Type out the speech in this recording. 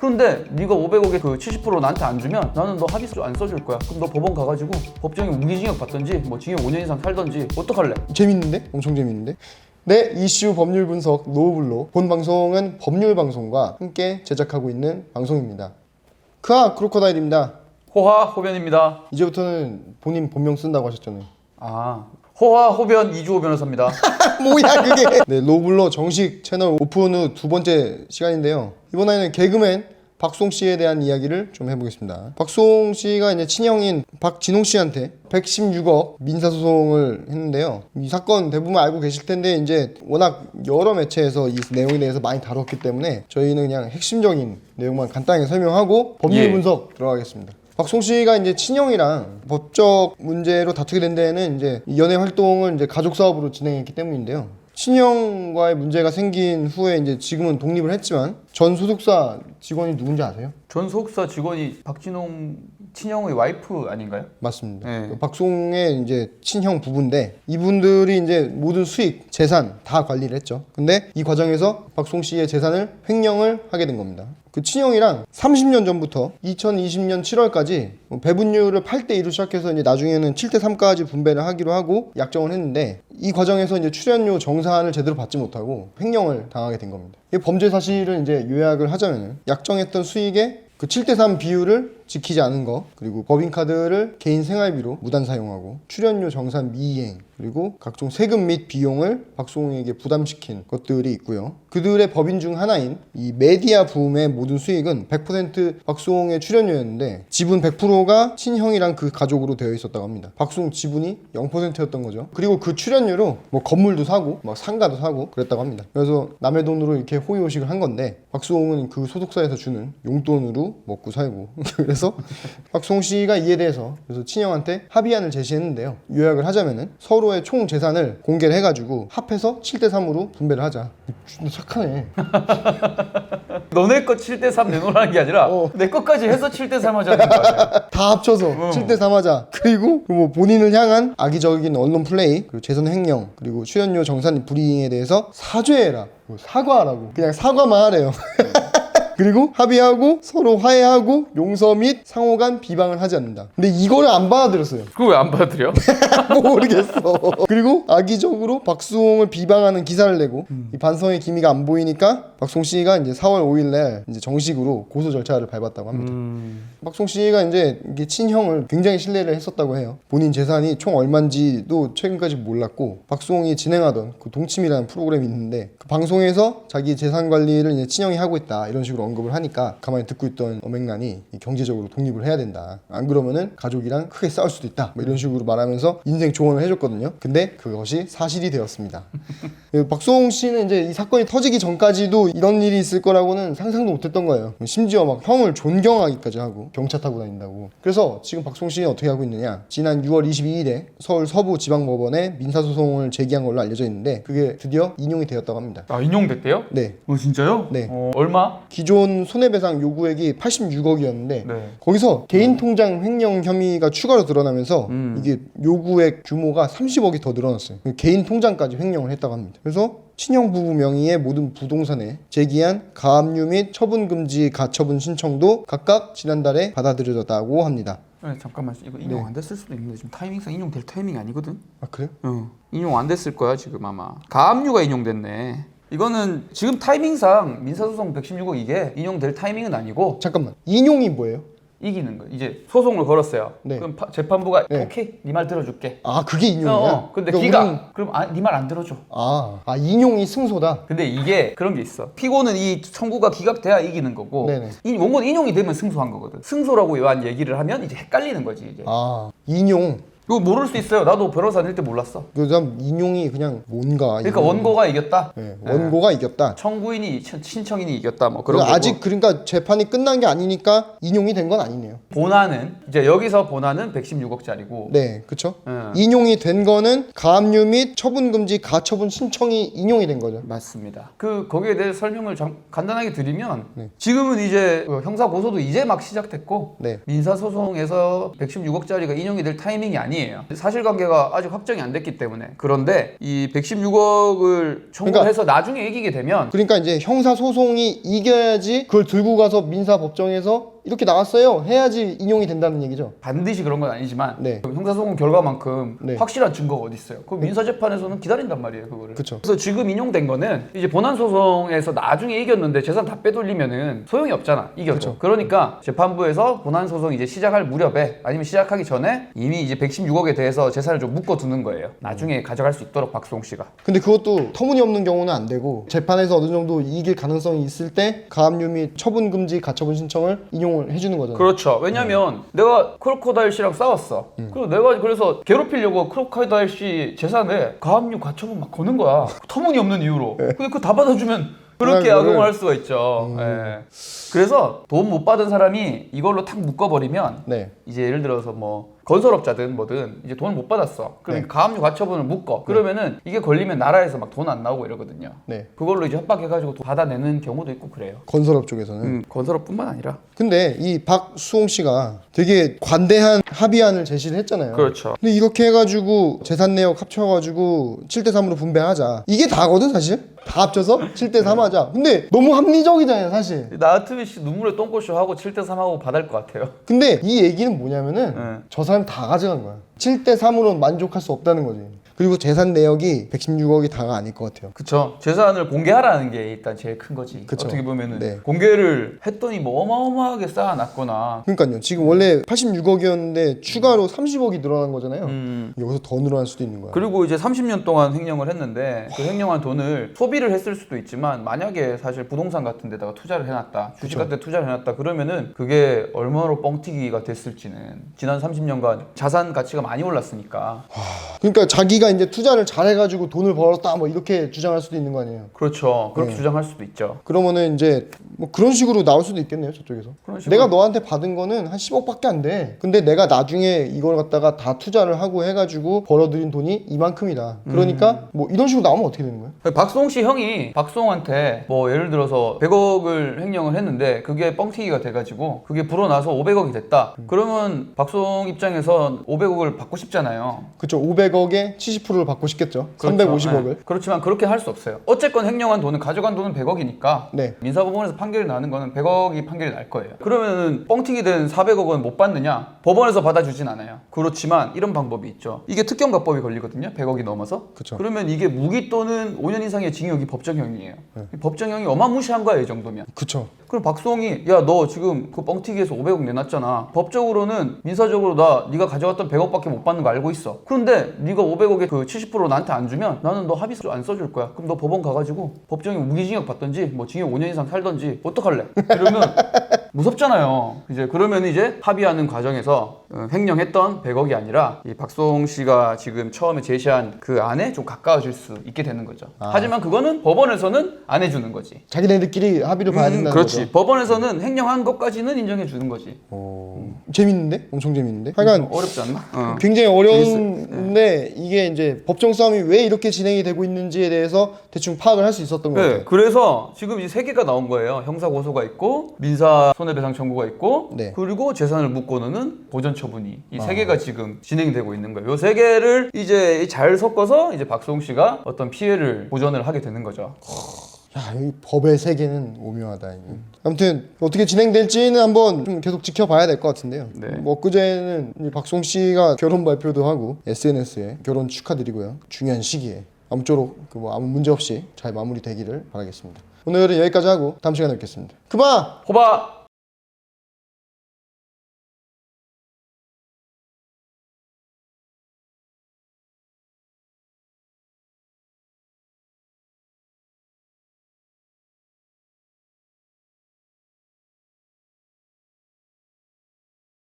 그런데 네가 500억에 그 70% 나한테 안 주면 나는 너 합의서 안 써줄 거야. 그럼 너 법원 가가지고 법정에 무기징역 받던지 뭐 징역 5년 이상 살던지 어떡할래? 재밌는데? 엄청 재밌는데? 네, 이슈 법률 분석 노블로. 본 방송은 법률 방송과 함께 제작하고 있는 방송입니다. 크로커다일입니다. 호하 호변입니다. 이제부터는 본인 본명 쓴다고 하셨잖아요. 아, 호하 호변 이주호 변호사입니다. 뭐야 그게? 네, 노블로 정식 채널 오픈 후 두 번째 시간인데요. 이번에는 개그맨 박송 씨에 대한 이야기를 좀 해보겠습니다. 박송 씨가 이제 친형인 박진홍 씨한테 116억 민사소송을 했는데요. 이 사건 대부분 알고 계실 텐데 이제 워낙 여러 매체에서 이 내용에 대해서 많이 다뤘기 때문에 저희는 그냥 핵심적인 내용만 간단하게 설명하고 법률 분석 들어가겠습니다. 박송 씨가 이제 친형이랑 법적 문제로 다투게 된 데에는 이제 연애 활동을 이제 가족 사업으로 진행했기 때문인데요. 친형과의 문제가 생긴 후에 이제 지금은 독립을 했지만 전 소속사 직원이 누군지 아세요? 전 소속사 직원이 박진홍 친형의 와이프 아닌가요? 맞습니다. 네. 박송의 이제 친형 부부인데 이분들이 이제 모든 수익, 재산 다 관리를 했죠. 근데 이 과정에서 박송 씨의 재산을 횡령을 하게 된 겁니다. 그 친형이랑 30년 전부터 2020년 7월까지 배분율을 8대 2로 시작해서 이제 나중에는 7대 3까지 분배를 하기로 하고 약정을 했는데 이 과정에서 이제 출연료 정산을 제대로 받지 못하고 횡령을 당하게 된 겁니다. 이 범죄 사실을 이제 요약을 하자면은 약정했던 수익의 그 7대 3 비율을 지키지 않은 거, 그리고 법인카드를 개인 생활비로 무단 사용하고 출연료 정산 미이행, 그리고 각종 세금 및 비용을 박송에게 부담시킨 것들이 있고요. 그들의 법인 중 하나인 이 메디아 부음의 모든 수익은 100% 박송의 출연료였는데 지분 100%가 친형이랑 그 가족으로 되어 있었다고 합니다. 박송 지분이 0%였던 거죠. 그리고 그 출연료로 뭐 건물도 사고 막 상가도 사고 그랬다고 합니다. 그래서 남의 돈으로 이렇게 호의호식을 한 건데 박송은 그 소속사에서 주는 용돈으로 먹고 살고 그래서 박송 씨가 이에 대해서 그래서 친형한테 합의안을 제시했는데요. 요약을 하자면은 서로의 총 재산을 공개를 해가지고 합해서 7대 3으로 분배를 하자. 진짜 착하네. 너네 거 7대 3 내놓으라는 게 아니라 내 것까지 해서 7대 3 하자는 거 아니야? 다 합쳐서 7대 3 하자. 그리고 뭐 본인을 향한 악의적인 언론 플레이, 그리고 재산 횡령, 그리고 출연료 정산 불이행에 대해서 사죄해라. 뭐 사과하라고. 그냥 사과만 하래요. 그리고 합의하고 서로 화해하고 용서 및 상호간 비방을 하지 않는다. 근데 이거를 안 받아들였어요. 그거 왜 안 받아들여? 모르겠어. 그리고 악의적으로 박수홍을 비방하는 기사를 내고 이 반성의 기미가 안 보이니까 박송 씨가 이제 4월 5일날 이제 정식으로 고소 절차를 밟았다고 합니다. 박송 씨가 이제 이게 친형을 굉장히 신뢰를 했었다고 해요. 본인 재산이 총 얼마인지도 최근까지 몰랐고 박수홍이 진행하던 그 동침이라는 프로그램이 있는데 그 방송에서 자기 재산 관리를 이제 친형이 하고 있다 이런 식으로 언급을 하니까 가만히 듣고 있던 어맹란이 경제적으로 독립을 해야 된다. 안 그러면은 가족이랑 크게 싸울 수도 있다. 뭐 이런 식으로 말하면서 인생 조언을 해줬거든요. 근데 그것이 사실이 되었습니다. 박수홍 씨는 이제 이 사건이 터지기 전까지도 이런 일이 있을 거라고는 상상도 못했던 거예요. 심지어 막 형을 존경하기까지 하고 경차 타고 다닌다고. 그래서 지금 박수홍 씨는 어떻게 하고 있느냐? 지난 6월 22일에 서울 서부지방법원에 민사소송을 제기한 걸로 알려져 있는데 그게 드디어 인용이 되었다고 합니다. 아, 인용됐대요? 네. 진짜요? 네. 얼마? 기존 손해배상 요구액이 86억이었는데 네. 거기서 개인 통장 횡령 혐의가 추가로 드러나면서 이게 요구액 규모가 30억이 더 늘어났어요. 개인 통장까지 횡령을 했다고 합니다. 그래서 친형 부부 명의의 모든 부동산에 제기한 가압류 및 처분금지 가처분 신청도 각각 지난달에 받아들여졌다고 합니다. 네, 잠깐만 이거 인용 안 됐을 수도 있는데 지금 타이밍상 인용될 타이밍이 아니거든? 아 그래요? 인용 안 됐을 거야 지금 아마. 가압류가 인용됐네. 이거는 지금 타이밍상 민사소송 116억 이게 인용될 타이밍은 아니고 잠깐만, 인용이 뭐예요? 이기는 거예요. 이제 소송을 걸었어요. 네. 그럼 재판부가 네. 오케이 네 말 들어줄게. 아 그게 인용이야? 근데 그러니까 기각 그럼 네 말 안 들어줘. 인용이 승소다? 근데 이게 그런 게 있어. 피고는 이 청구가 기각돼야 이기는 거고 네네. 이 원고는 인용이 되면 승소한 거거든. 승소라고 요한 얘기를 하면 이제 헷갈리는 거지 이제. 인용. 이거 모를 수 있어요. 나도 변호사 낼 때 몰랐어. 그다음 인용이 그냥 뭔가. 그러니까 원고가 이겼다. 네, 원고가 이겼다. 청구인이 신청인이 이겼다. 뭐 그런 거고. 아직 그러니까 재판이 끝난 게 아니니까 인용이 된 건 아니네요. 본안은 이제 여기서 본안은 116억짜리고. 네, 그렇죠. 인용이 된 거는 가압류 및 처분금지 가처분 신청이 인용이 된 거죠. 맞습니다. 거기에 대해 설명을 간단하게 드리면 지금은 이제 형사 고소도 이제 막 시작됐고 네. 민사 소송에서 116억짜리가 인용이 될 타이밍이 아니기 아니에요. 사실관계가 아직 확정이 안 됐기 때문에. 그런데 이 116억을 청구를 그러니까 해서 나중에 이기게 되면 그러니까 이제 형사 소송이 이겨야지 그걸 들고 가서 민사 법정에서 이렇게 나왔어요 해야지 인용이 된다는 얘기죠. 반드시 그런 건 아니지만 네. 형사소송 결과만큼 네. 확실한 증거가 어디 있어요? 그 민사재판에서는 기다린단 말이에요, 그거를. 그쵸. 그래서 지금 인용된 거는 이제 본안소송에서 나중에 이겼는데 재산 다 빼돌리면은 소용이 없잖아, 이겨도. 그쵸. 그러니까 재판부에서 본안소송 이제 시작할 무렵에 아니면 시작하기 전에 이미 이제 116억에 대해서 재산을 좀 묶어두는 거예요. 나중에 가져갈 수 있도록 박수홍 씨가. 근데 그것도 터무니없는 경우는 안 되고 재판에서 어느 정도 이길 가능성이 있을 때 가압류 및 처분 금지 가처분 신청을 인용을 해주는 거잖아요. 그렇죠. 왜냐면 내가 크로코다일 씨랑 싸웠어. 그리고 내가 그래서 괴롭히려고 크로코다일 씨 재산에 가압류 가처분 막 거는 거야. 터무니없는 이유로. 근데 그거 다 받아주면 그렇게 그거를- 악용을 할 수가 있죠. 예. 그래서 돈 못 받은 사람이 이걸로 탁 묶어버리면 네. 이제 예를 들어서 뭐 건설업자든 뭐든 이제 돈을 못 받았어. 그러면 네. 가압류 가처분을 묶어. 그러면은 이게 걸리면 나라에서 막 돈 안 나오고 이러거든요. 네. 그걸로 이제 협박해가지고 돈 받아내는 경우도 있고 그래요. 건설업 쪽에서는. 건설업뿐만 아니라. 근데 이 박수홍 씨가 되게 관대한 합의안을 제시를 했잖아요. 그렇죠. 근데 이렇게 해가지고 재산 내역 합쳐가지고 7대3으로 분배하자. 이게 다거든 사실. 다 합쳐서 7대3 하자. 근데 너무 합리적이잖아요 사실. 나트비 씨 눈물의 똥꼬쇼 하고 7대3 하고 받을 것 같아요. 근데 이 얘기는 뭐냐면은 네. 저 사람 다 가져간 거야. 7대3으로 만족할 수 없다는 거지. 그리고 재산 내역이 116억이 다가 아닐 것 같아요. 그쵸. 재산을 공개하라는 게 일단 제일 큰 거지. 그쵸. 어떻게 보면은 네. 공개를 했더니 뭐 어마어마하게 쌓아놨거나. 그러니까요. 지금 원래 86억이었는데 추가로 30억이 늘어난 거잖아요. 여기서 더 늘어날 수도 있는 거야. 그리고 이제 30년 동안 횡령을 했는데 그 횡령한 돈을 소비를 했을 수도 있지만 만약에 사실 부동산 같은 데다가 투자를 해놨다. 주식 같은 데 투자를 해놨다. 그러면은 그게 얼마나 뻥튀기가 됐을지는 지난 30년간 자산 가치가 많이 올랐으니까. 그러니까 자기가 이제 투자를 잘해가지고 돈을 벌었다 뭐 이렇게 주장할 수도 있는 거 아니에요. 그렇죠. 그렇게 네. 주장할 수도 있죠. 그러면은 이제 뭐 그런 식으로 나올 수도 있겠네요 저쪽에서. 그런 식으로. 내가 너한테 받은 거는 한 10억밖에 안 돼. 근데 내가 나중에 이걸 갖다가 다 투자를 하고 해가지고 벌어들인 돈이 이만큼이다. 그러니까 뭐 이런 식으로 나오면 어떻게 되는 거예요? 박수홍 씨 형이 박수홍한테 뭐 예를 들어서 100억을 횡령을 했는데 그게 뻥튀기가 돼가지고 그게 불어나서 500억이 됐다. 그러면 박수홍 입장에선 500억을 받고 싶잖아요. 그쵸. 500억에 70%를 받고 싶겠죠. 그렇죠. 350억을. 네. 그렇지만 그렇게 할 수 없어요. 어쨌건 횡령한 돈은 가져간 돈은 100억이니까 네. 민사법원에서 판결이 나는 거는 100억이 판결이 날 거예요. 그러면은 뻥튀기 된 400억은 못 받느냐? 법원에서 받아주진 않아요. 그렇지만 이런 방법이 있죠. 이게 특경가법이 걸리거든요. 100억이 넘어서. 그쵸. 그러면 이게 무기 또는 5년 이상의 징역이 법정형이에요. 법정형이 어마무시한 거야, 이 정도면. 그쵸. 그럼 박수홍이 야 너 지금 그 뻥튀기에서 500억 내놨잖아. 법적으로는 민사적으로 네가 가져갔던 100억밖에 못 받는 거 알고 있어. 그런데 네가 500억의 그 70% 나한테 안 주면 나는 너 합의서 안 써줄 거야. 그럼 너 법원 가가지고 법정에 무기징역 받던지 뭐 징역 5년 이상 살던지 어떡할래? 이러면 무섭잖아요. 이제 그러면 이제 합의하는 과정에서 횡령했던 100억이 아니라 이 박수홍 씨가 지금 처음에 제시한 그 안에 좀 가까워질 수 있게 되는 거죠. 하지만 그거는 법원에서는 안 해주는 거지. 자기네들끼리 합의를 봐야 된다는 그렇지. 거죠. 법원에서는 횡령한 것까지는 인정해 주는 거지. 재밌는데? 엄청 재밌는데? 하여간 어렵지 않나? 굉장히 어려운데 이게 이제 법정 싸움이 왜 이렇게 진행이 되고 있는지에 대해서 대충 파악을 할 수 있었던 것 같아요. 네, 그래서 지금 이 세 개가 나온 거예요. 형사 고소가 있고 민사 손해배상 청구가 있고 네. 그리고 재산을 묶어놓는 보전 처분이 이 세 개가 지금 진행되고 있는 거예요. 이 세 개를 이제 잘 섞어서 이제 박수홍 씨가 어떤 피해를 보전을 하게 되는 거죠. 야, 이 법의 세계는 오묘하다. 이거. 아무튼 어떻게 진행될지는 한번 좀 계속 지켜봐야 될 것 같은데요. 네. 뭐 엊그제는 이 박송 씨가 결혼 발표도 하고 SNS에 결혼 축하드리고요. 중요한 시기에 아무쪼록 그 뭐 아무 문제 없이 잘 마무리되기를 바라겠습니다. 오늘은 여기까지 하고 다음 시간에 뵙겠습니다. 그만! 호박!